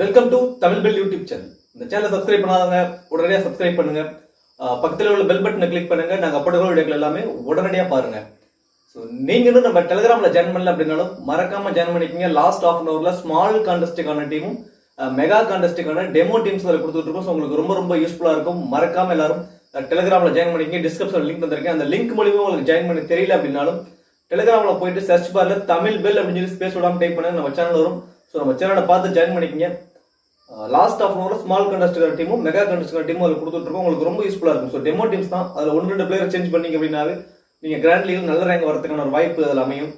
Welcome to Tamil bell YouTube channel. இந்த சேனலை subscribe பண்ணாதவங்க உடனடியாக சப்ஸ்கிரைப் பண்ணுங்க. பக்கத்தில் உள்ள பெல் பட்டனை கிளிக் பண்ணுங்க. நாங்கள் அப்போ வீடியோக்கள் எல்லாமே உடனடியாக பாருங்க. ஸோ நீங்க இன்னும் நம்ம டெலிகிராம்ல ஜாயின் பண்ணல அப்படின்னாலும் மறக்காம ஜாயின் பண்ணிக்கோங்க. லாஸ்ட் ஆஃப் அன் ஹவர்ல ஸ்மால் கான்டெஸ்ட்டுக்கான டீமும் மெகா கான்டெஸ்ட்டுக்கான டெமோ டீம்ஸ் அதில் கொடுத்துட்டு இருக்கோம். ஸோ உங்களுக்கு ரொம்ப ரொம்ப யூஸ்ஃபுல்லாக இருக்கும். மறக்காம எல்லாரும் டெலிகிராம்ல ஜாயின் பண்ணிக்கங்க. டிஸ்கிரிப்ஷன் லிங்க் தந்திருக்கேன். அந்த லிங்க் மூலியமா உங்களுக்கு ஜாயின் பண்ணி தெரியல அப்படின்னாலும் டெலிகிராம்ல போயிட்டு சர்ச் பார்ல தமிழ் பெல் அப்படின்னு சொல்லி ஸ்பேஸ் விடாம டைப் பண்ண நம்ம சேனல் வரும். ஸோ நம்ம சேனலை பார்த்து ஜாயின் பண்ணிக்கங்க. லாஸ்ட் ஆஃப் அன் ஸ்மால் கண்டஸ்டர் டீமும் மெகா கண்டஸ்டர் டீமும் அதில் கொடுத்துருக்கோம். உங்களுக்கு ரொம்ப யூஸ்ஃபுல்லாக இருக்கும். ஸோ டெமோ டீம்ஸ் தான். அதில் 1-2 பிளேயர் சேஞ்ச் பண்ணிங்க அப்படின்னாவே நீங்கள் கிராண்ட் லீக் நல்ல ரேங்க் வரதுக்கான ஒரு வாய்ப்பு அதில் அமையும்.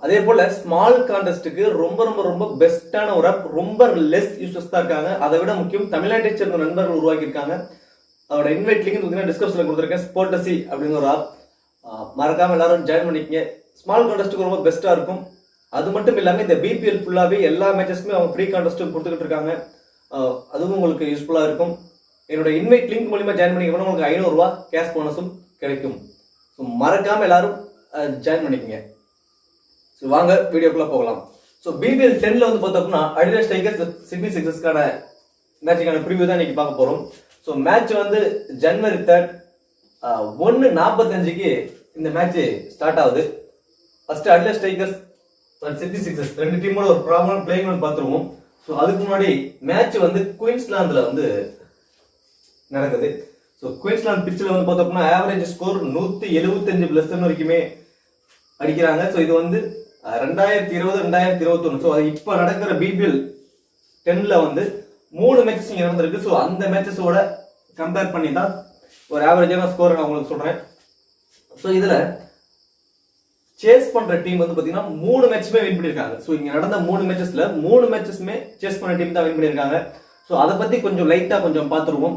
அதே போல ஸ்மால் கான்டெஸ்ட்டுக்கு ரொம்ப ரொம்ப ரொம்ப பெஸ்ட்டான ஒரு ஆப், ரொம்ப லெஸ் யூசர்ஸ் தான் இருக்காங்க. அதை விட முக்கியம் தமிழ்நாட்டை சேர்ந்த நண்பர்கள் உருவாக்கியிருக்காங்க. அதோட இன்வைட் லிங்க் டிஸ்கிரிப்ஷனில் கொடுத்துருக்கேன். ஸ்போர்டசி அப்படிங்கிற ஒரு ஆப், மறக்காம எல்லாரும் ஜாயின் பண்ணிக்கங்க. ஸ்மால் கான்டெஸ்ட்டுக்கு ரொம்ப பெஸ்ட்டாக இருக்கும். அது மட்டும் இல்லாமல் இந்த பிபிஎல் ஃபுல்லாகவே எல்லா மேட்சஸ்க்குமே அவங்க ஃப்ரீ கான்டெஸ்ட்டும் கொடுத்துக்கிட்டு இருக்காங்க. அதுவும் உங்களுக்கு யூஸ்ஃபுல்லாக இருக்கும். என்னோட இன்வைட் லிங்க் மூலியமாக ஜாயின் பண்ணிக்கணும். உங்களுக்கு 500 ரூபா கேஷ் போனஸும் கிடைக்கும். ஸோ மறக்காமல் எல்லாரும் ஜாயின் பண்ணிக்கங்க. ஸோ வாங்க வீடியோக்குள்ளே போகலாம். ஸோ பிபிஎல் 10ல் வந்து பார்த்தோம்னா அடிடாஸ் டைகர்ஸ் சிட்னி சிக்ஸர்ஸ்க்கான மேட்சுக்கான ப்ரிவியூ தான் இன்னைக்கு பார்க்க போகிறோம். ஸோ மேட்ச் வந்து ஜனவரி 3 1:45க்கு இந்த மேட்ச் ஸ்டார்ட் ஆகுது. First Adidas tigers Sydney sixers ரெண்டு டீமோட ஒரு ப்ராப்ளம் பிளேயிங் பார்த்துருவோம். ஸோ அதுக்கு முன்னாடி மேட்ச் வந்து குயின்ஸ்லாந்துல வந்து நடக்குது. ஸோ குயின்ஸ்லாந்து பிச்சில் வந்து பார்த்தோம்னா ஆவரேஜ் ஸ்கோர் 175+ வரைக்குமே அடிக்கிறாங்க. ஸோ இது வந்து 2020-2021. ஸோ அது இப்போ நடக்கிற பிபிஎல் 10ல வந்து 3 மேட்சஸ் இங்கே நடந்திருக்கு. ஸோ அந்த மேட்சஸோட கம்பேர் பண்ணி தான் ஒரு ஆவரேஜான ஸ்கோர் நான் உங்களுக்கு சொல்றேன். ஸோ இதுல சேஸ் பண்ற டீம் வந்து பாத்தீங்கன்னா 3 மேட்சுமே வின் பண்ணிருக்காங்க. ஸோ இங்க நடந்த 3 மேட்சஸ்ல 3 மேட்சஸ்மே சேஸ் பண்ண டீம் தான் வின் பண்ணிருக்காங்க. ஸோ அதை பத்தி கொஞ்சம் லைட்டா கொஞ்சம் பார்த்துருவோம்.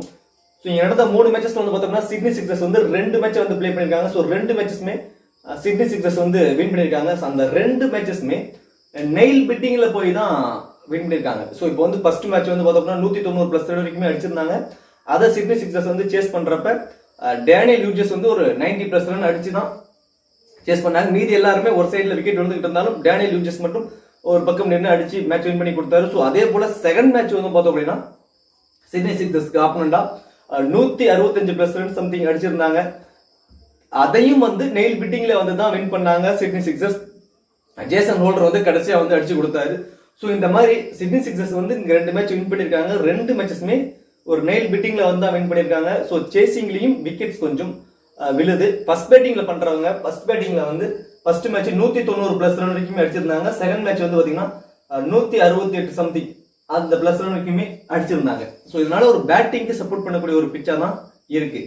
ஸோ இங்க நடந்த 3 மேட்சஸ்ல வந்து பார்த்தோம்னா சிட்னி சிக்ஸர்ஸ் வந்து 2 மேட்ச் வந்து பிளே பண்ணிருக்காங்க. ஸோ 2 மேட்சஸ்மே சிட்னி சிக்ஸர்ஸ் வந்து வின் பண்ணிருக்காங்க. ஸோ அந்த 2 மேட்சஸ்மே நெயில் பிட்டிங்ல போய் தான் வின் பண்ணிருக்காங்க. ஸோ இப்போ வந்து ஃபர்ஸ்ட் மேட்ச் வந்து பார்த்தோம்னா 190+ வரைக்குமே அடிச்சிருந்தாங்க. அதை சிட்னி சிக்ஸர்ஸ் வந்து சேஸ் பண்றப்ப டேனியல் ஹியூஜஸ் வந்து ஒரு 90+ ரன் அடிச்சு தான் சேஸ் பண்ணாங்க. மீதி எல்லாருமே ஒரு சைடுல விக்கெட் வந்துகிட்டு இருந்தாலும் டேனியல் ஹியூஜஸ் மட்டும் ஒரு பக்கம் நின்று அடிச்சு மேட்ச் வின் பண்ணி கொடுத்தாரு. ஸோ அதே போல செகண்ட் மேட்ச் வந்து பார்த்தோம் அப்படின்னா சிட்னி சிக்ஸர்ஸ்க்கு ஆப்போனண்டா 165+ ரன் சம்திங் அடிச்சிருந்தாங்க. அதையும் வந்து நெயில் பிட்டிங்ல வந்து தான் வின் பண்ணாங்க சிட்னி சிக்ஸர்ஸ். ஜேசன் ஹோல்டர் வந்து கடைசியா வந்து அடிச்சு கொடுத்தாரு. ஸோ இந்த மாதிரி சிட்னி சிக்ஸர்ஸ் வந்து இங்க 2 மேட்ச் வின் பண்ணிருக்காங்க. 2 மேட்சஸ்மே ஒரு நெயில் பிட்டிங்ல வந்து தான் வின் பண்ணிருக்காங்க. ஸோ சேசிங்லயும் விக்கெட்ஸ் கொஞ்சம் விழுது. ஃபர்ஸ்ட் பேட்டிங்ல பண்றவங்க ஃபர்ஸ்ட் பேட்டிங்ல வந்து ஃபர்ஸ்ட் மேட்ச் 190+ ரன் வரைக்குமே அடிச்சிருந்தாங்க. செகண்ட் மேட்ச் வந்து பாத்தீங்கன்னா 168 சம்திங் அந்த பிளஸ் ரன் வரைக்குமே அடிச்சிருந்தாங்க. ஸோ இதனால ஒரு பேட்டிங்க்கு சப்போர்ட் பண்ணக்கூடிய ஒரு பிச்சா தான் இருக்கு.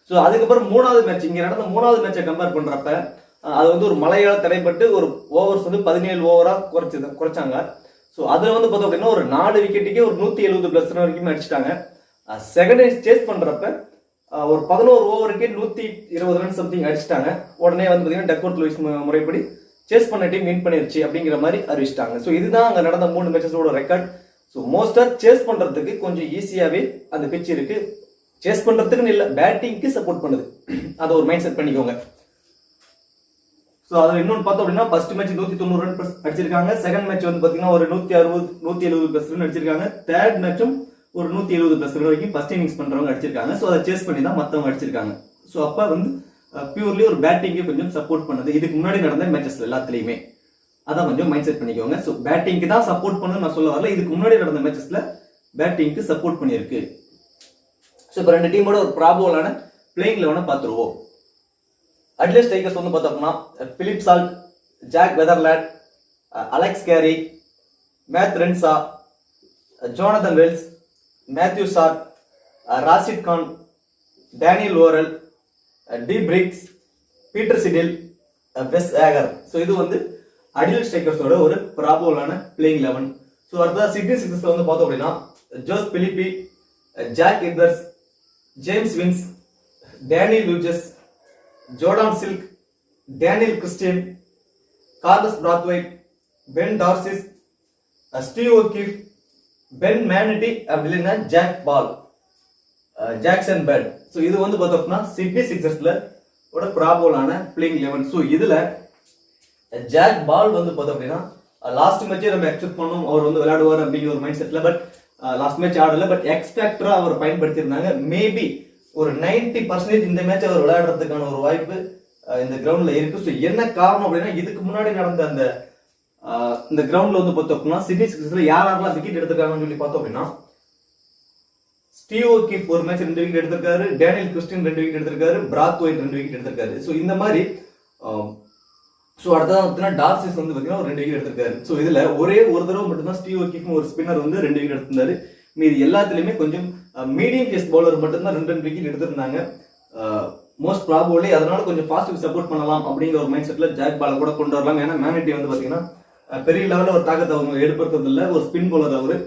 ஸோ அதுக்கப்புறம் 3வது மேட்ச் இங்க நடந்த 3வது மேட்சை கம்பேர் பண்றப்ப அது வந்து ஒரு மழையால் தடைப்பட்டு ஒரு ஓவர்ஸ் வந்து 17 ஓவரா குறைச்சாங்க. ஸோ அதுல வந்து பார்த்தோம் அப்படின்னா ஒரு 4 விக்கெட்டுக்கே ஒரு 170+ ரன் வரைக்குமே அடிச்சிட்டாங்க. செகண்ட் இனிங்ஸ் சேஸ் பண்றப்ப ஒரு 11 ஓவருக்கே 120 ரன் சம்திங் அடிச்சிட்டாங்க. உடனே வந்து பாத்தீங்கன்னா டக்வர்த் லூயிஸ் முறைப்படி சேஸ் பண்ண டீம் வின் பண்ணிருச்சு அப்படிங்கிற மாதிரி அறிவிச்சிட்டாங்க. ஸோ இதுதான் அங்க நடந்த 3 மேட்சஸோட ரெக்கார்ட். ஸோ மோஸ்டா சேஸ் பண்றதுக்கு கொஞ்சம் ஈஸியாவே அந்த பிச் இருக்கு. சேஸ் பண்றதுக்குன்னு இல்ல, பேட்டிங்க்கு சப்போர்ட் பண்ணுது. அதை ஒரு மைண்ட் செட் பண்ணிக்கோங்க. ஸோ அதுல இன்னொன்று பார்த்தோம் அப்படின்னா ஃபர்ஸ்ட் மேட்ச் 190 ரன் அடிச்சிருக்காங்க. செகண்ட் மேட்ச் வந்து பாத்தீங்கன்னா ஒரு 170+ ரன் அடிச்சிருக்காங்க. தேர்ட் மேட்சும் ஒரு 170+ ரன் வரைக்கும் ஃபர்ஸ்ட் இன்னிங்ஸ் பண்றவங்க அடிச்சிருக்காங்க. ஸோ அதை சேஸ் பண்ணி தான் மற்றவங்க அடிச்சிருக்காங்க. ஸோ அப்ப வந்து பியூர்லி ஒரு பேட்டிங்கு கொஞ்சம் சப்போர்ட் பண்ணுது. இதுக்கு முன்னாடி நடந்த மேட்சஸ்ல எல்லாத்துலயுமே அதான் கொஞ்சம் மைண்ட் செட் பண்ணிக்கோங்க. ஸோ பேட்டிங்க்கு தான் சப்போர்ட் பண்ணு நான் சொல்ல வரல. இதுக்கு முன்னாடி நடந்த மேட்சஸ்ல பேட்டிங்க்கு சப்போர்ட் பண்ணிருக்கு. ஸோ இப்போ 2 டீமோட ஒரு ப்ராபபிளான பிளேயிங் 11 பார்த்துருவோம். அட்லஸ் டைகர்ஸ் வந்து பார்த்தோம்னா Philip Salt, Jake Weatherald, Alex Carey, Matt Renshaw, Jonathan Wells, Matthew Short, Rashid Khan, Daniel Worrall, D Briggs, Peter Siddle, Wes Agar. So இது வந்து அடிலஸ் டைகர்ஸோட ஒரு ப்ராபபிளான பிளேயிங் 11. ஸோ அடுத்தது சிட்னி சிக்ஸர்ஸ் வந்து பார்த்தோம் அப்படின்னா Josh Philippe, Jack Edwards, James Vince, Daniel Hughes, Jordan Silk, Daniel Christian, Carlos Brathwaite, Ben Dwarshuis, Steve O'Keefe, Ben Manenti, அப்படி இல்லைன்னா Jake Ball, Jackson Bird. So இது வந்து பார்த்தோம்னா சிட்னி சிக்ஸர்ஸ்ல ஒரு ப்ராபபிளான பிளேயிங் 11. ஸோ இதுல ஜாக் பால் வந்து பார்த்தோம் அப்படின்னா லாஸ்ட் மேட்சே நம்ம எக்ஸ்பெக்ட் பண்ணோம் அவர் வந்து விளையாடுவார் அப்படிங்கிற ஒரு மைண்ட் செட்ல. பட் லாஸ்ட் மேட்ச் ஆடல. பட் எக்ஸ்பெக்டரா அவர் பயன்படுத்தியிருந்தாங்க. மேபி ஒரு 90% இந்த மேட்ச் அவர் விளையாடுறதுக்கான ஒரு வாய்ப்பு இந்த கிரவுண்ட்ல இருக்கு. ஸோ என்ன காரணம் அப்படின்னா, இதுக்கு முன்னாடி நடந்த அந்த இந்த கிரவுண்ட்ல வந்து பார்த்தோம் அப்படின்னா சிட்னி சிக்ஸர்ஸ்ல யாரெல்லாம் விக்கெட் எடுத்திருக்காங்கன்னு சொல்லி பார்த்தோம் அப்படின்னா, ஸ்டீவ் ஓகிஃப் ஒரு மேட்ச் 2 விக்கெட் எடுத்திருக்காரு, டேனியல் கிறிஸ்டின் 2 விக்கெட் எடுத்திருக்காரு, பிராத்வைட் 2 விக்கெட் எடுத்திருக்காரு. ஸோ இந்த மாதிரி அடுத்ததான் பார்த்தீங்கன்னா டார்சிஸ் வந்து பார்த்தீங்கன்னா ஒரு 2 விக்கெட் எடுத்திருக்காரு. ஸோ இதுல ஒரே ஒரு தடவை மட்டும்தான் ஸ்டீவ் ஓகிஃப் ஒரு ஸ்பின்னர் வந்து 2 விக்கெட் எடுத்திருந்தாரு. மீது எல்லாத்துலயுமே கொஞ்சம் மீடியம் பேஸ் பவுலர் மட்டும்தான் 2 விக்கெட் எடுத்திருந்தாங்க. மோஸ்ட் ப்ராபபிலி அதனால கொஞ்சம் பாசிட்டிவ் சப்போர்ட் பண்ணலாம் அப்படிங்கிற ஒரு மைண்ட் செட்ல ஜாக் பாலை கூட கொண்டு வரலாம். ஏன்னா மேனிட்டி வந்து பாத்தீங்கன்னா பெரிய லெவலில் ஒரு தாக்கத்தை அவங்க ஏற்படுத்துறது இல்லை, ஒரு ஸ்பின் பவுலர் அவரு.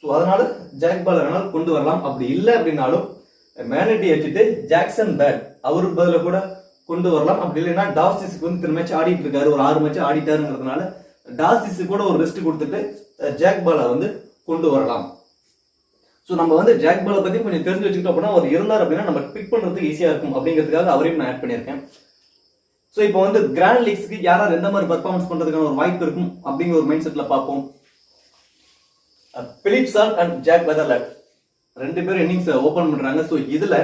ஸோ அதனால ஜாக் பாலை வேணாலும் கொண்டு வரலாம். அப்படி இல்லை அப்படின்னாலும் மேனிட்டி வச்சுட்டு ஜாக்சன் பேட் அவருக்கு பதில கூட கொண்டு வரலாம். அப்படி இல்லைன்னா டார்சிஸுக்கு வந்து 3 மேட்ச் ஆடிட்டு இருக்காரு, ஒரு 6 மேட்ச் ஆடிட்டாருங்கிறதுனால டார்சிஸு கூட ஒரு ரெஸ்ட் கொடுத்துட்டு ஜாக் பாலை வந்து கொண்டு வரலாம். ஸோ நம்ம வந்து ஜாக் பாலை பத்தி கொஞ்சம் தெரிஞ்சு வச்சுக்கிட்டோம் அப்படின்னா அவர் இருந்தார் அப்படின்னா நம்ம பிக் பண்றதுக்கு ஈஸியா இருக்கும் அப்படிங்கிறதுக்காக அவரையும் நான் ஆட் பண்ணியிருக்கேன். ஸோ இப்போ வந்து கிராண்ட் லீக்ஸ்க்கு யாராவது எந்த மாதிரி பர்ஃபார்மன்ஸ் பண்றதுக்கான ஒரு வாய்ப்பு இருக்கும் அப்படிங்கிற ஒரு மைண்ட் செட்ல பார்ப்போம். பிலிப் சால்ட் அண்ட் ஜாக் வெதர்லாண்ட் 2 பேரும் இன்னிங்ஸ் ஓபன் பண்றாங்க. ஸோ இதுல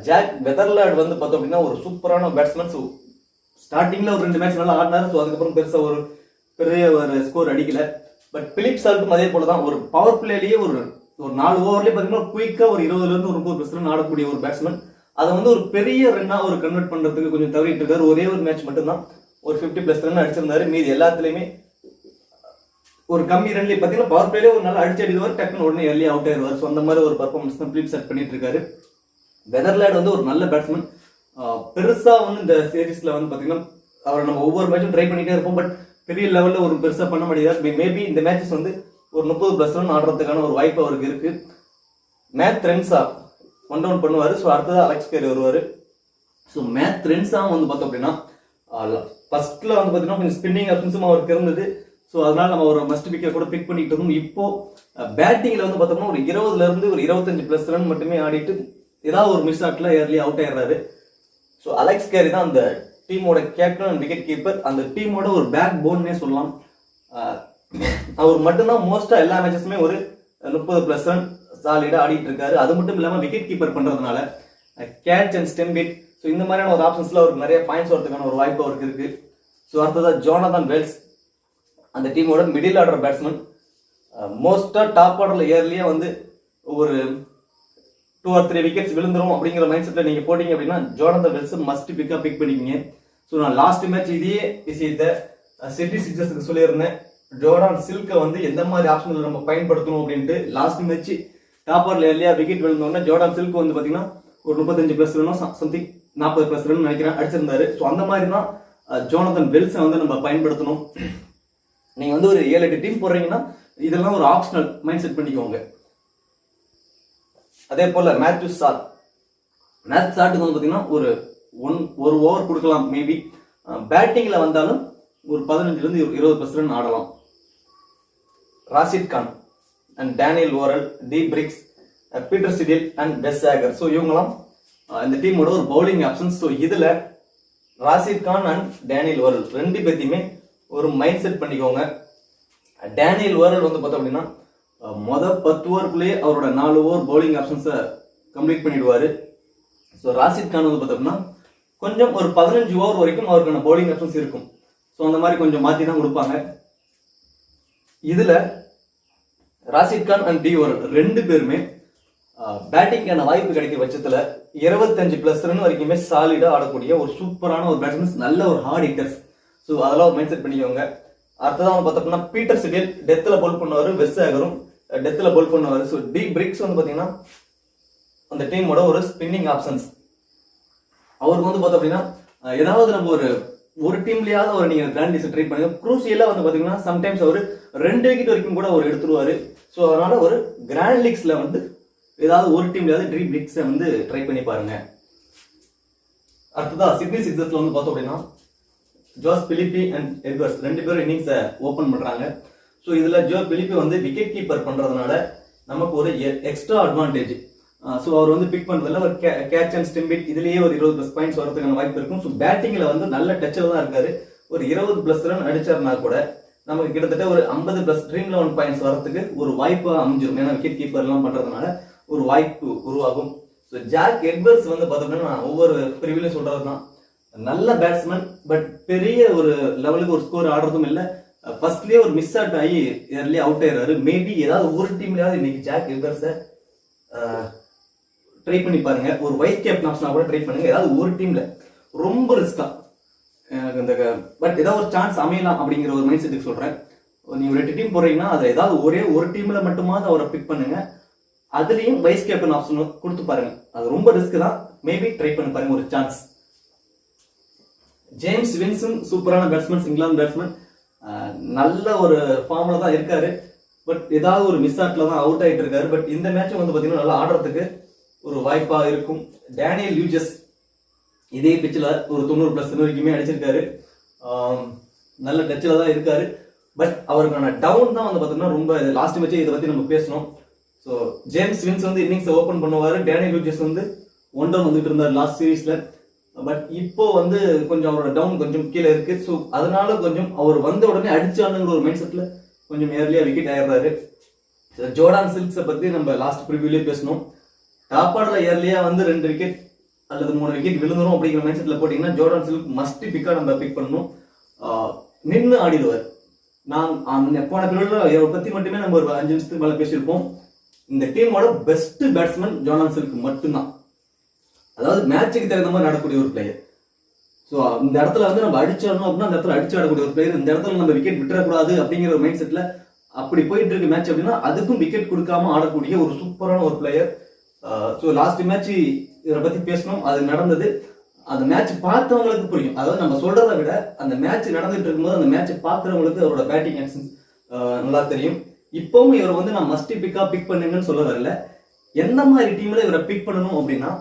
ஜாக் வெதர்லாண்ட் வந்து பார்த்தோம் அப்படின்னா ஒரு சூப்பரான பேட்ஸ்மேன். ஸோ ஸ்டார்டிங்ல ஒரு 2 மேட்ச் நல்லா ஆடினாரு. ஸோ அதுக்கப்புறம் பெருசா ஒரு பெரிய ஒரு ஸ்கோர் அடிக்கல. பட் பிலிப் சால்ட்டும் அதே போலதான் ஒரு பவர் பிளேலயே ஒரு 4 ஓவர்லயே பாத்தீங்கன்னா குயிக்கா ஒரு 20ல இருந்து ஒரு 30 ரன் ஆடக்கூடிய ஒரு பேட்ஸ்மேன். அதை வந்து ஒரு பெரிய ரன்னா ஒரு கன்வெர்ட் பண்றதுக்கு கொஞ்சம் தவறிட்டு இருக்காரு. ஒரே ஒரு மேட்ச் மட்டும்தான் ஒரு 50+ ரன் அடிச்சிருந்தாரு. மீதி எல்லாத்துலயுமே ஒரு கம்மி ரன்லயே பாத்தீங்கன்னா பவர் பிளேல ஒரு நல்லா அடிச்சிடுவார், டக்குன்னு உடனே எர்லி அவுட் ஆயிடுவார். ஸோ அந்த மாதிரி ஒரு பர்ஃபார்மன்ஸ் தான் பிலிப் செட் பண்ணிட்டு இருக்காரு. வெதர்லாண்ட் வந்து ஒரு நல்ல பேட்ஸ்மேன். பெருசா வந்து இந்த சீரீஸ்ல வந்து பாத்தீங்கன்னா அவரை நம்ம ஒவ்வொரு மேட்சும் ட்ரை பண்ணிட்டே இருப்போம். பட் பெரிய லெவல்ல ஒரு பெருசா பண்ண முடியாது. மேபி இந்த மேட்சஸ் வந்து ஒரு 30+ ரன் ஆடுறதுக்கான ஒரு வாய்ப்பு அவருக்கு இருக்கு. மேத் ரென்ஸா 1 டவுன் பண்ணுவாரு. ஸோ அடுத்தது அலெக்ஸ் கேரி வருவாரு. ஸோ மேத் ரென்ஸா வந்து பார்த்தோம் அப்படின்னா ஃபர்ஸ்ட்ல வந்து பார்த்தீங்கன்னா கொஞ்சம் ஸ்பின்னிங் ஆப்ஷன்ஸும் அவருக்கு இருந்தது. ஸோ அதனால நம்ம ஒரு மஸ்ட் பிக்கை கூட பிக் பண்ணிட்டு இருந்தோம். இப்போ பேட்டிங்ல வந்து பார்த்தோம்னா ஒரு 20ல இருந்து ஒரு 25+ ரன் மட்டுமே ஆடிட்டு ஏதாவது ஒரு மிஸ் ஆட்ல ஏர்லி அவுட் ஆயிடுறாரு. ஸோ அலெக்ஸ் கேரி தான் அந்த டீமோட கேப்டன் அண்ட் விக்கெட் கீப்பர், அந்த டீமோட ஒரு பேக் போன்னே சொல்லலாம். அவர் மட்டும்தான் மோஸ்டா எல்லா மேட்சஸுமே ஒரு 30+ ரன் சாலிடா ஆடிட்டு இருக்காரு. அது மட்டும் இல்லாம விக்கெட் கீப்பர் பண்றதுனால catch and stem bit, so இந்த மாதிரியான ஒரு ஆப்ஷன்ஸ்ல அவருக்கு நிறைய பாயிண்ட்ஸ் வரதுக்கான ஒரு வாய்ப்பு அவருக்கு இருக்கு. ஸோ அடுத்ததா ஜோனதன் வெல்ஸ், அந்த டீமோட மிடில் ஆர்டர் பேட்ஸ்மேன். மோஸ்டா டாப் ஆர்டர்ல இயர்லியே வந்து ஒரு 2 or 3 விக்கெட்ஸ் விழுந்துரும் அப்படிங்கிற மைண்ட் செட்ல நீங்க போட்டீங்க அப்படின்னா ஜோனதன் வெல்ஸ் மஸ்ட் பிக்கா பிக் பண்ணிக்கிங்க. ஸோ நான் லாஸ்ட் மேட்ச் இதே விஷயத்த சிட்டி சிக்ஸர்ஸ்க்கு சொல்லியிருந்தேன். ஜோர்டான் சில்கை வந்து எந்த மாதிரி ஆப்ஷன்ல நம்ம பயன்படுத்தணும் அப்படின்ட்டு. லாஸ்ட் மேட்ச் டாப் ஆர்டர்ல இல்லையா விக்கெட் விழுந்தோன்னா ஜோர்டான் சில்க் வந்து பாத்தீங்கன்னா ஒரு 35+ ரன்னோ சம்திங் 40+ ரன் நினைக்கிறேன் அடிச்சிருந்தாரு. ஸோ அந்த மாதிரி தான் ஜோனதன் வெல்ஸை வந்து நம்ம பயன்படுத்தணும். நீங்க வந்து ஒரு 7-8 டீம் போடுறீங்கன்னா இதெல்லாம் ஒரு ஆப்ஷனல் மைண்ட் செட் பண்ணிக்கோங்க. அதே போல மேத்யூ சாட் வந்து பாத்தீங்கன்னா ஒரு ஓவர் கொடுக்கலாம். மேபி பேட்டிங்ல வந்தாலும் ஒரு 15ல இருந்து 20+ ரன் ஆடலாம். Rashid Khan and Daniel Worrall, D Briggs, Peter Siddle and Wes Agar, so இவங்களாம் இந்த டீமோட ஒரு பவுலிங் ஆப்ஷன்ஸ். ஸோ இதுல Rashid Khan and Daniel Worrall 2 பேத்தையுமே ஒரு மைண்ட் செட் பண்ணிக்கோங்க. டேனியல் ஓரல் வந்து பார்த்தோம் அப்படின்னா மொதல் 10 ஓவருக்குள்ளேயே அவரோட 4 ஓவர் பவுலிங் ஆப்ஷன்ஸை கம்ப்ளீட் பண்ணிடுவாரு. ஸோ ராஷித் கான் வந்து பார்த்தோம்னா கொஞ்சம் ஒரு 15 ஓவர் வரைக்கும் அவருக்கான பவுலிங் ஆப்ஷன்ஸ் இருக்கும். ஸோ அந்த மாதிரி கொஞ்சம் மாற்றி தான் கொடுப்பாங்க. இதுல ராஷித் கான் அண்ட் டி ஓரல் 2 பேருமே பேட்டிங்கான வாய்ப்பு கிடைக்கிற பட்சத்துல 25+ ரன் வரைக்குமே சாலிடா ஆடக்கூடிய ஒரு சூப்பரான ஒரு பேட்ஸ்மேன், நல்ல ஒரு ஹார்ட் ஹிட்டர்ஸ். ஸோ அதெல்லாம் ஒரு மைண்ட் செட் பண்ணிக்கோங்க. அடுத்ததான் பார்த்தோம்னா பீட்டர் சிடில் டெத்தில் பவுல் பண்ணுவாரு, வெஸ் சாகரும் டெத்தில் பவுல் பண்ணுவாரு. ஸோ டி பிரிக்ஸ் வந்து பாத்தீங்கன்னா அந்த டீமோட ஒரு ஸ்பின்னிங் ஆப்ஷன்ஸ். அவருக்கு வந்து பார்த்தோம் அப்படின்னா ஏதாவது நம்ம ஒரு டீம்லயாவது ஒரு நீங்க கிராண்ட் லீக்ஸ் ட்ரை பண்ணுங்க. குரூசியலா வந்து பாத்தீங்கன்னா சம்டைம்ஸ் அவர் 2 விக்கெட் வரைக்கும் கூட அவர் எடுத்துருவாரு. ஸோ அதனால ஒரு கிராண்ட் லீக்ஸ்ல வந்து ஏதாவது ஒரு டீம்லயாவது ட்ரீம் லீக்ஸை வந்து ட்ரை பண்ணி பாருங்க. அடுத்ததா சிட்னி சிக்ஸர்ஸ்ல வந்து பார்த்தோம் அப்படின்னா ஜோஸ் பிலிப்பி அண்ட் எட்வர்ட்ஸ் 2 பேரும் இன்னிங்ஸை ஓபன் பண்றாங்க. ஸோ இதுல ஜோ பிலிப்பி வந்து விக்கெட் கீப்பர் பண்றதுனால நமக்கு ஒரு எக்ஸ்ட்ரா அட்வான்டேஜ். ஸோ அவர் வந்து பிக் பண்றதுல ஒரு கேட்ச் அண்ட் ஸ்டெம் பிட் இதுலயே ஒரு 20+ பாயிண்ட்ஸ் வரதுக்கான வாய்ப்பு இருக்கும். ஸோ பேட்டிங்ல வந்து நல்ல டச்சில் தான் இருக்காரு. ஒரு 20+ ரன் அடிச்சாருனா கூட நமக்கு கிட்டத்தட்ட ஒரு 50+ ட்ரீம் 11 பாயிண்ட்ஸ் வரதுக்கு ஒரு வாய்ப்பு அமைஞ்சிடும். ஏன்னா விக்கெட் கீப்பர் எல்லாம் பண்றதுனால ஒரு வாய்ப்பு உருவாகும். ஸோ ஜாக் எட்வர்ட்ஸ் வந்து பார்த்தோம்னா நான் ஒவ்வொரு பிரிவிலையும் சொல்றதுதான், நல்ல பேட்ஸ்மேன், பட் பெரிய ஒரு லெவலுக்கு ஒரு ஸ்கோர் ஆடுறதும் இல்லை. ஃபர்ஸ்ட்லயே ஒரு மிஸ் அவுட் ஆகி ஏர்லி அவுட் ஆயிடுறாரு. மேபி ஏதாவது ஒரு டீம்லயாவது இன்னைக்கு ஜாக் எட்வர்ட்ஸை ட்ரை பண்ணி பாருங்க. ஒரு வைஸ் கேப்டன் ஆப்ஷனா கூட ட்ரை பண்ணுங்க. ஏதாவது ஒரு டீம்ல ரொம்ப ரிஸ்கா எனக்கு இந்த பட் ஏதாவது ஒரு சான்ஸ் அமையலாம் அப்படிங்கிற ஒரு மைண்ட் செட்டுக்கு சொல்றேன். நீங்க 2 டீம் போறீங்கன்னா அதை ஏதாவது ஒரே ஒரு டீம்ல மட்டுமாவது அவரை பிக் பண்ணுங்க. அதுலயும் வைஸ் கேப்டன் ஆப்ஷன் கொடுத்து பாருங்க. அது ரொம்ப ரிஸ்க் தான். மேபி ட்ரை பண்ணி பாருங்க ஒரு சான்ஸ். ஜேம்ஸ் வின்சன் சூப்பரான பேட்ஸ்மேன், இங்கிலாந்து பேட்ஸ்மேன், நல்ல ஒரு ஃபார்ம்ல தான் இருக்காரு. பட் ஏதாவது ஒரு மிஸ் ஆட்ல தான் அவுட் ஆயிட்டு இருக்காரு. பட் இந்த மேட்ச் வந்து பாத்தீங்கன்னா நல்லா ஆடுறதுக்கு ஒரு வாய்ப்பா இருக்கும். டேனியல் ஹியூஜஸ் இதே பிச்சில் ஒரு 90+ வரைக்குமே அடிச்சிருக்காரு. நல்ல டச்சில் தான் இருக்காரு. பட் அவருக்கான டவுன் தான் வந்து பார்த்தோம்னா ரொம்ப லாஸ்ட் மேட்சே இதை பற்றி நம்ம பேசணும். ஸோ ஜேம்ஸ் வின்ஸ் வந்து இன்னிங்ஸை ஓப்பன் பண்ணுவார். டேனியல் ஹியூஜஸ் வந்து 1 down வந்துட்டு இருந்தார் லாஸ்ட் சீரீஸ்ல. பட் இப்போ வந்து கொஞ்சம் அவரோட டவுன் கொஞ்சம் கீழே இருக்கு. ஸோ அதனால கொஞ்சம் அவர் வந்த உடனே அடிச்சானுங்கிற ஒரு மைண்ட் செட்ல கொஞ்சம் ஏர்லியா விக்கெட் ஆயிடுறாரு. ஜோர்டான் சில்க்ஸை பற்றி நம்ம லாஸ்ட் ப்ரிவியூலேயே பேசணும். டாப் ஆர்டர்ல ஏர்லியா வந்து 2 விக்கெட் அல்லது 3 விக்கெட் விழுந்துரும் அப்படிங்கிற மைண்ட் செட்ல போட்டீங்கன்னா ஜோர்டான் சில்க் மஸ்ட் பிக்கா நம்ம பிக் பண்ணணும். நின்று ஆடிடுவார். நான் போன பீரியட்ல இவரை பத்தி மட்டுமே நம்ம ஒரு 5 நிமிஷத்துக்கு மேல பேசியிருப்போம். இந்த டீமோட பெஸ்ட் பேட்ஸ்மேன் ஜோர்டான் சில்க் மட்டும்தான். அதாவது மேட்சுக்கு தகுந்த மாதிரி ஆடக்கூடிய ஒரு பிளேயர். ஸோ இந்த இடத்துல வந்து நம்ம அடிச்சிடணும் அப்படின்னா அந்த இடத்துல அடிச்சு ஆடக்கூடிய ஒரு பிளேயர். இந்த இடத்துல நம்ம விக்கெட் விட்டுறக்கூடாது அப்படிங்கிற ஒரு மைண்ட் செட்ல அப்படி போயிட்டு இருக்கு மேட்ச் அப்படின்னா அதுக்கும் விக்கெட் கொடுக்காம ஆடக்கூடிய ஒரு சூப்பரான ஒரு பிளேயர். ஸோ லாஸ்ட் மேட்ச் இவரை பத்தி பேசணும். அது நடந்தது. அந்த மேட்ச் பார்த்தவங்களுக்கு புரியும். அதாவது நம்ம சொல்றதை விட அந்த மேட்ச் நடந்துட்டு இருக்கும்போது அந்த மேட்ச் பார்க்குறவங்களுக்கு அவரோட பேட்டிங் ஆக்ஷன்ஸ் நல்லா தெரியும். இப்பவும் இவரை வந்து நான் மஸ்ட் பிக்கா பிக் பண்ணுங்கன்னு சொல்ல வரல. எந்த மாதிரி டீம்ல இவரை பிக் பண்ணணும் அப்படின்னா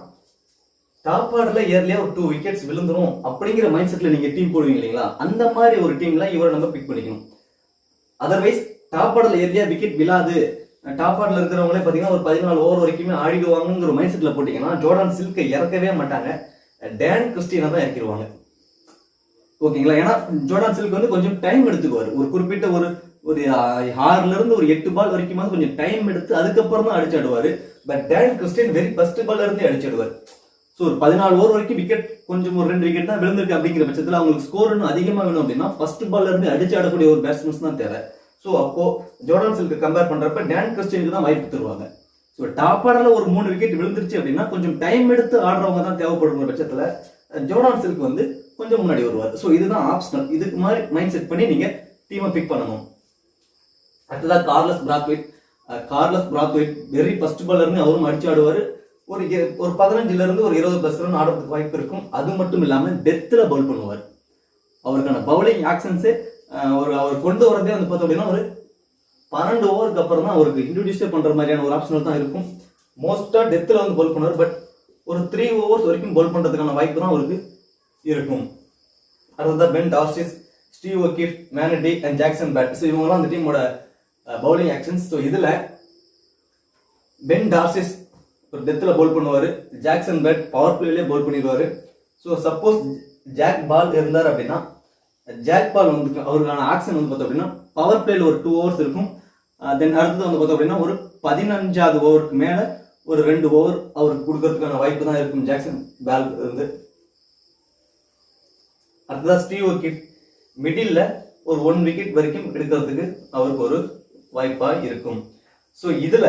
டாப் ஆர்டர்ல ஏர்லியா ஒரு 2 விக்கெட்ஸ் விழுந்துரும் அப்படிங்கிற மைண்ட் செட்ல நீங்க டீம் போடுவீங்க இல்லைங்களா, அந்த மாதிரி ஒரு டீம்ல இவரை நம்ம பிக் பண்ணிக்கணும். அதர்வைஸ் டாப் ஆர்டர்ல ஏர்லியா விக்கெட் விழாது, டாப் ஆர்டர்ல இருக்கிறவங்களே பாத்தீங்கன்னா ஒரு 14 ஓவர் வரைக்குமே ஆடிடுவாங்கிற மைண்ட் செட்ல போட்டீங்கன்னா ஜோர்டான் சில்கை இறக்கவே மாட்டாங்க. டேன் கிறிஸ்டியனை தான் இறக்கிடுவாங்க. ஓகேங்களா? ஏன்னா ஜோர்டான் சில்க் வந்து கொஞ்சம் டைம் எடுத்துக்குவார். ஒரு குறிப்பிட்ட ஒரு 6ல இருந்து ஒரு 8 பால் வரைக்கும் கொஞ்சம் டைம் எடுத்து அதுக்கப்புறம் தான் அடிச்சாடுவாரு. But Dan Christian very first பால்ல இருந்தே அடிச்சாடுவார். ஸோ ஒரு 14 ஓவர் வரைக்கும் விக்கெட் கொஞ்சம் ஒரு 2 விக்கெட் தான் விழுந்திருக்கு அப்படிங்கிற பட்சத்தில் அவங்களுக்கு ஸ்கோர் இன்னும் அதிகமாக வேணும் அப்படின்னா ஃபர்ஸ்ட் பால்ல இருந்து அடிச்சு ஆடக்கூடிய ஒரு பேட்ஸ்மேன்ஸ் தான் தேவை. ஸோ அப்போ ஜோர்டான் சில்க்கு கம்பேர் பண்றப்ப டேன் கிறிஸ்டியனுக்கு தான் வாய்ப்பு தருவாங்க. ஸோ டாப் ஆர்டர்ல ஒரு 3 விக்கெட் விழுந்துருச்சு அப்படின்னா கொஞ்சம் டைம் எடுத்து ஆடுறவங்க தான் தேவைப்படுற பட்சத்தில் ஜோர்டான் சில்க் வந்து கொஞ்சம் முன்னாடி வருவார். ஸோ இதுதான் ஆப்ஷனல். இதுக்கு மாதிரி மைண்ட் செட் பண்ணி நீங்க டீமை பிக் பண்ணணும். அடுத்ததான் Carlos Brathwaite. Carlos Brathwaite very first பால்ல இருந்து அவரும் அடிச்சு ஆடுவார். ஒரு 15ல இருந்து ஒரு 20+ ரன் ஆடுறதுக்கு வாய்ப்பு இருக்கும். அது மட்டும் இல்லாம டெத்ல பவுல் பண்ணுவார். அவருக்கான பவுலிங் ஆக்ஷன்ஸே அவர் கொண்டு வரதே வந்து பார்த்தோம் அப்படின்னா ஒரு 12 ஓவருக்கு அப்புறம் தான் அவருக்கு இன்ட்ரோடியூஸே பண்ற மாதிரியான ஒரு ஆப்ஷனல் தான் இருக்கும். மோஸ்டா டெத்ல வந்து பவுல் பண்ணுவார். பட் ஒரு 3 ஓவர்ஸ் வரைக்கும் பவுல் பண்றதுக்கான வாய்ப்பு தான் அவருக்கு இருக்கும். அடுத்ததான் Ben Dwarshuis, Steve O'Keefe, Manenti and Jackson Bird. So இவங்கெல்லாம் அந்த டீமோட பவுலிங் ஆக்ஷன்ஸ். ஸோ இதுல பென் டார்சிஸ் ஒரு டெத்ல பவுல் பண்ணுவாரு. ஜாக்சன் பேட் பவர் பிளேலயே பவுல் பண்ணிடுவாரு. ஸோ சப்போஸ் ஜாக் பால் இருந்தார் அப்படின்னா ஜாக் பால் வந்து அவருக்கான ஆக்ஷன் வந்து பார்த்தோம் அப்படின்னா பவர் பிளேல ஒரு 2 ஓவர்ஸ் இருக்கும். தென் அடுத்தது வந்து பார்த்தோம் அப்படின்னா ஒரு 15வது ஓவருக்கு மேல ஒரு 2 ஓவர் அவருக்கு கொடுக்கறதுக்கான வாய்ப்பு தான் இருக்கும் ஜாக்சன் பால் இருந்து. அடுத்ததான் ஸ்டீவ் ஒகீஃப் மிடில்ல ஒரு 1 விக்கெட் வரைக்கும் எடுக்கிறதுக்கு அவருக்கு ஒரு வாய்ப்பா இருக்கும். ஸோ இதுல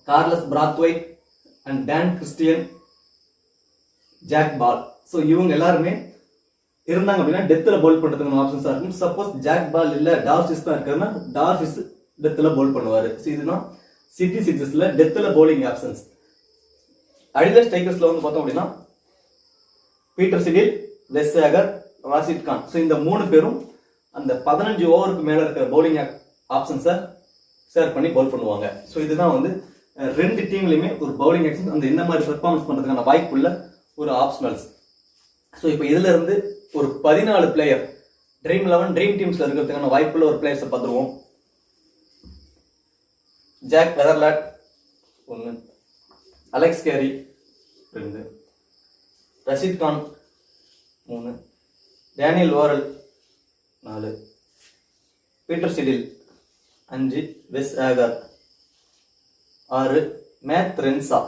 Carlos Brathwaite and Dan Christian, Jake Ball, so இவங்க எல்லாருமே இருந்தாங்க அப்படின்னா டெத்ல பவுல் பண்றதுக்கு ஆப்ஷன்ஸா இருக்கும். சப்போஸ் ஜாக் பால் இல்ல டார்சிஸ் தான் இருக்காருன்னா டார்சிஸ் டெத்ல பவுல் பண்ணுவாரு. ஸோ இதுதான் சிட்டி சிக்ஸஸ்ல டெத்ல பவுலிங் ஆப்ஷன்ஸ். அடில ஸ்ட்ரைக்கர்ஸ்ல வந்து பார்த்தோம் அப்படின்னா பீட்டர் சிடில், வெஸ் சேகர், ராஷித் கான். ஸோ இந்த 3 பேரும் அந்த 15 ஓவருக்கு மேல இருக்கிற பவுலிங் ஆப்ஷன்ஸை ஷேர் பண்ணி பவுல் பண்ணுவாங்க. ஸோ இதுதான் வந்து 2 டீம்லயுமே ஒரு பவுலிங் ஆக்ஷன் அந்த இந்த மாதிரி பெர்ஃபார்மன்ஸ் பண்றதுக்கான வாய்ப்புள்ள ஒரு ஆப்ஷனல்ஸ். ஸோ இப்போ இதுல இருந்து ஒரு 14 பிளேயர் ட்ரீம் 11 ட்ரீம் டீம்ஸ்ல இருக்கிறதுக்கான வாய்ப்புள்ள ஒரு பிளேயர்ஸை பார்த்துருவோம். Jake Weatherald 1, Alex Carey 2, Rashid Khan 3, Daniel Worrall 4, Peter Siddle 5, Wes Agar 6, Matt Renshaw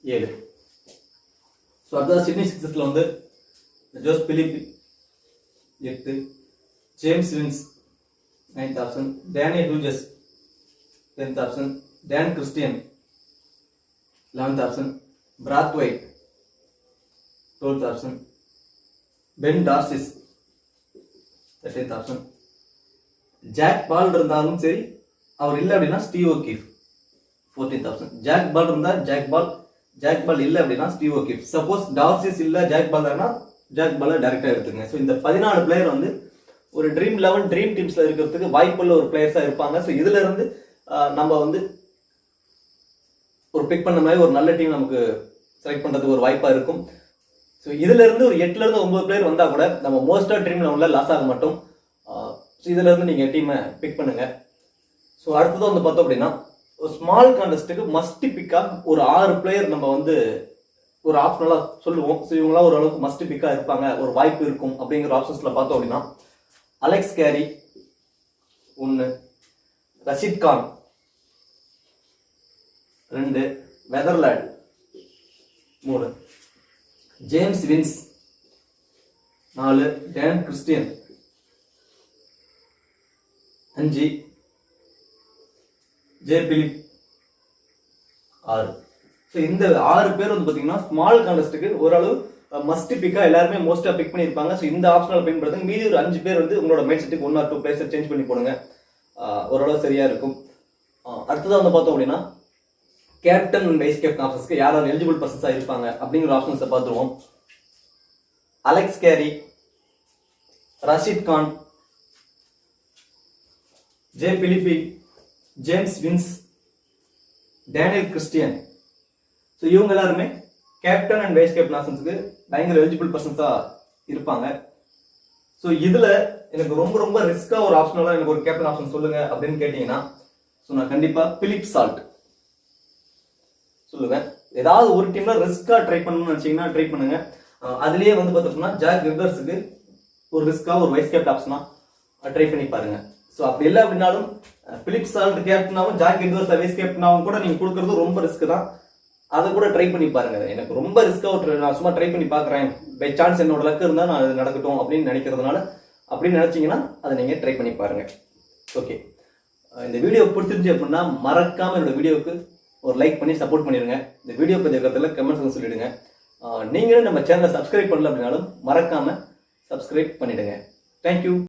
7. So அடுத்தது சிட்னி சிக்ஸர்ஸ்ல வந்து Josh Philippe 8, James Vince 9th option, Daniel Hughes 10th option, Dan Christian 11th option, Brathwaite 12th option, Ben Dwarshuis 13th option, Jake Ball இருந்தாலும் சரி அவர் இல்லை அப்படின்னா Steve O'Keefe 14th option. Jake Ball இருந்தா Jake Ball இல்லை அப்படின்னா Steve O'Keefe. Suppose Dwarshuis இல்லை jack பால் தானா ஜாக் பாலை டைரக்டா எடுத்துங்க. ஸோ இந்த 14 பிளேயர் வந்து ஒரு ட்ரீம் 11 ட்ரீம் டீம்ஸ்ல இருக்கிறதுக்கு வாய்ப்புள்ள ஒரு பிளேயர்ஸா இருப்பாங்க. ஸோ இதுல இருந்து நம்ம வந்து ஒரு பிக் பண்ண மாதிரி ஒரு நல்ல டீம் நமக்கு செலக்ட் பண்றதுக்கு ஒரு வாய்ப்பா இருக்கும். ஸோ இதுல இருந்து ஒரு 8ல இருந்து 9 பிளேயர் வந்தா கூட நம்ம மோஸ்டா ட்ரீம் 11ல லாஸ் ஆக மாட்டோம். ஸோ இதுல இருந்து நீங்க டீமை பிக் பண்ணுங்க. ஸோ அடுத்தது வந்து பார்த்தோம் அப்படின்னா ஒரு ஸ்மால் கான்டெஸ்ட்டுக்கு மஸ்ட் பிக்கா ஒரு 6 பிளேயர் நம்ம வந்து ஒரு ஆப்ஷனலா சொல்லுவோம். ஸோ இவங்களாம் ஓரளவுக்கு மஸ்ட் பிக்கா இருப்பாங்க, ஒரு வாய்ப்பு இருக்கும் அப்படிங்கிற ஆப்ஷன்ஸ்ல பார்த்தோம் அப்படின்னா Alex Carey 1, Rashid Khan 2, Weatherald 3, James Vince 4, Dan Christian 5, J Philippe 6. So இந்த 6 பேர் வந்து பார்த்தீங்கன்னா ஸ்மால் கான்டெஸ்ட்டுக்கு ஓரளவு மஸ்ட் பிக்கா எல்லாருமே மோஸ்டா பிக் பண்ணியிருப்பாங்க. ஸோ இந்த ஆப்ஷனல் பிக் பண்ணுறதுக்கு மீதி ஒரு 5 பேர் வந்து உங்களோட மைண்ட் செட்டுக்கு 1 or 2 பிளேஸை சேஞ்ச் பண்ணி போடுங்க, ஓரளவு சரியா இருக்கும். அடுத்ததாக வந்து பார்த்தோம் அப்படின்னா கேப்டன் அண்ட் வைஸ் கேப்டன் ஆப்ஷன்ஸ்க்கு யாராவது எலிஜிபிள் பர்சன்ஸா இருப்பாங்க அப்படிங்கிற ஆப்ஷன்ஸை பார்த்துருவோம். Alex Carey, Rashid Khan, J Philippe, James Vince, Daniel Christian. So இவங்க எல்லாருமே கேப்டன் அண்ட் வைஸ் கேப்டன் ஆப்ஷன்ஸுக்கு பயங்கர எலிஜிபிள் பர்சன்ஸா இருப்பாங்க. ஸோ இதுல எனக்கு ரொம்ப ரொம்ப ரிஸ்கா ஒரு ஆப்ஷனலா எனக்கு ஒரு கேப்டன் ஆப்ஷன் சொல்லுங்க அப்படின்னு கேட்டீங்கன்னா ஸோ நான் கண்டிப்பா பிலிப் சால்ட் சொல்லுவேன். ஏதாவது ஒரு டீம்ல ரிஸ்கா ட்ரை பண்ணணும்னு நினைச்சீங்கன்னா ட்ரை பண்ணுங்க. அதுலயே வந்து பார்த்தோம்னா ஜாக் ரிவர்ஸுக்கு ஒரு ரிஸ்கா ஒரு வைஸ் கேப்டன் ஆப்ஷனா ட்ரை பண்ணி பாருங்க. ஸோ அப்படி இல்லை அப்படின்னாலும் பிலிப் சால்ட் கேப்டனாவும் ஜாக் ரிவர்ஸ் வைஸ் கேப்டனாவும் கூட நீங்க கொடுக்கறது ரொம்ப ரிஸ்க் தான், அதை கூட ட்ரை பண்ணி பாருங்க. எனக்கு ரொம்ப ரிஸ்கா நான் சும்மா ட்ரை பண்ணி பாக்குறேன், பை சான்ஸ் என்னோட லக்கு இருந்தா நான் அது நடக்கட்டும் அப்படின்னு நினைக்கிறதுனால அப்படின்னு நினைச்சீங்கன்னா அதை நீங்க ட்ரை பண்ணி பாருங்க. ஓகே, இந்த வீடியோ பிடிச்சிருந்துச்சு அப்படின்னா மறக்காம என்னோட வீடியோவுக்கு ஒரு லைக் பண்ணி சப்போர்ட் பண்ணிடுங்க. இந்த வீடியோ பத்தி இருக்கிறதுல கமெண்ட்ஸ் சொல்லிடுங்க. நீங்களும் நம்ம சேனலை சப்ஸ்கிரைப் பண்ணல அப்படின்னாலும் மறக்காம சப்ஸ்கிரைப் பண்ணிடுங்க. தேங்க்யூ.